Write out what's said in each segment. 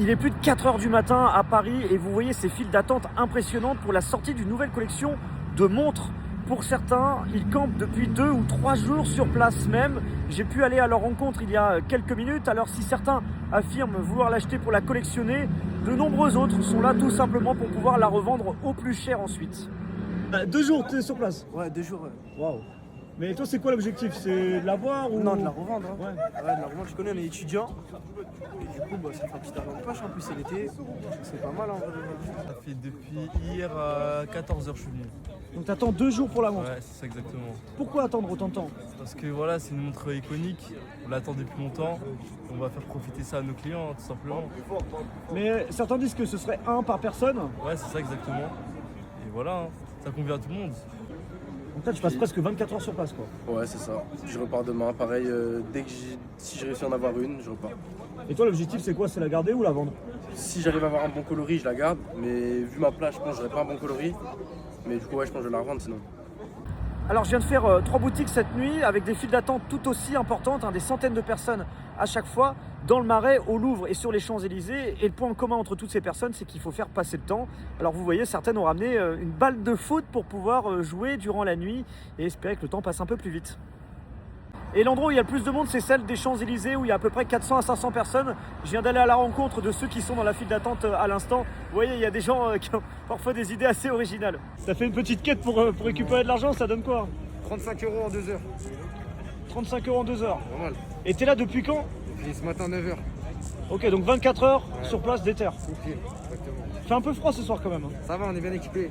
Il est plus de 4 heures du matin à Paris et vous voyez ces files d'attente impressionnantes pour la sortie d'une nouvelle collection de montres. Pour certains, ils campent depuis 2 ou 3 jours sur place même. J'ai pu aller à leur rencontre il y a quelques minutes. Alors si certains affirment vouloir l'acheter pour la collectionner, de nombreux autres sont là tout simplement pour pouvoir la revendre au plus cher ensuite. 2 jours, tu es sur place? Ouais, 2 jours, ouais. Waouh. Mais toi, c'est quoi l'objectif? C'est de la voir ou... Non, de la revendre. Hein. Ouais. Ouais, de la revendre. Je connais, on est étudiant. Et du coup, bah, ça fait un petit argent de poche. En plus, c'est l'été. C'est pas mal en vrai. Ça fait depuis hier à 14h je suis venu. Donc tu attends 2 jours pour la montre. Ouais, c'est ça exactement. Pourquoi attendre autant de temps? Parce que voilà, c'est une montre iconique, on l'attend depuis longtemps. On va faire profiter ça à nos clients, tout simplement. Mais certains disent que ce serait un par personne. Ouais, c'est ça exactement. Et voilà, hein, ça convient à tout le monde. Donc là, tu passes presque 24 heures sur place, quoi. Ouais, c'est ça. Je repars demain. Pareil, si je réussis à en avoir une, je repars. Et toi, l'objectif, c'est quoi? C'est la garder ou la vendre? Si j'arrive à avoir un bon coloris, je la garde. Mais vu ma place, je pense que j'aurai pas un bon coloris. Mais du coup, ouais, je pense que je vais la revendre sinon. Alors, je viens de faire 3 boutiques cette nuit avec des files d'attente tout aussi importantes, des centaines de personnes à chaque fois, dans le Marais, au Louvre et sur les Champs-Élysées. Et le point commun entre toutes ces personnes, c'est qu'il faut faire passer le temps. Alors, vous voyez, certaines ont ramené une balle de foot pour pouvoir jouer durant la nuit et espérer que le temps passe un peu plus vite. Et l'endroit où il y a le plus de monde, c'est celle des Champs-Élysées, où il y a à peu près 400 à 500 personnes. Je viens d'aller à la rencontre de ceux qui sont dans la file d'attente à l'instant. Vous voyez, il y a des gens qui ont parfois des idées assez originales. Ça fait une petite quête pour récupérer de l'argent, ça donne quoi? 35 € en 2 heures. 35 € en 2 heures. Pas mal. Et t'es là depuis quand? Et ce matin 9 h. Ok, donc 24 heures sur place, déter. Ok, exactement. Fait un peu froid ce soir quand même. Ça va, on est bien équipé.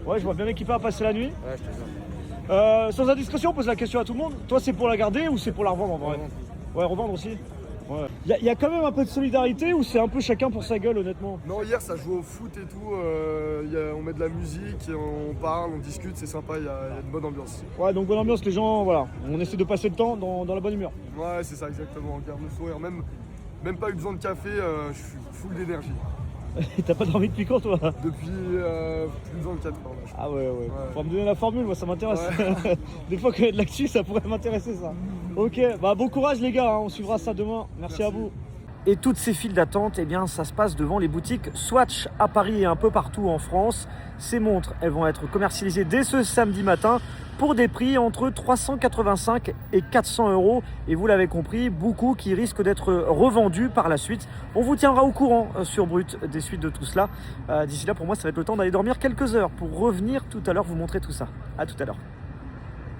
Ouais, je vois bien équipé à passer la nuit. Ouais, je te jure. Sans indiscrétion, on pose la question à tout le monde. Toi, c'est pour la garder ou c'est pour la revendre en vrai? Revendre. Ouais, revendre aussi. Ouais. Il y a quand même un peu de solidarité ou c'est un peu chacun pour sa gueule, honnêtement? Non, hier ça joue au foot et tout, on met de la musique, et on parle, on discute, c'est sympa, il y a une bonne ambiance. Ouais, donc bonne ambiance, les gens, voilà. On essaie de passer le temps dans la bonne humeur. Ouais, c'est ça exactement, on garde le sourire, même pas eu besoin de café, je suis full d'énergie. T'as pas dormi depuis quand, toi? Depuis plus de 24 ans. Là, je crois. Ah ouais. Faut me donner la formule, moi ça m'intéresse. Ouais. Des fois qu'il y a de l'actu, ça pourrait m'intéresser ça. Ok, bah bon courage les gars, on suivra ça demain. Merci à vous. Et toutes ces files d'attente, eh bien, ça se passe devant les boutiques Swatch à Paris et un peu partout en France. Ces montres, elles vont être commercialisées dès ce samedi matin pour des prix entre 385 et 400 €. Et vous l'avez compris, beaucoup qui risquent d'être revendus par la suite. On vous tiendra au courant sur Brut des suites de tout cela. D'ici là, pour moi, ça va être le temps d'aller dormir quelques heures pour revenir tout à l'heure vous montrer tout ça. À tout à l'heure.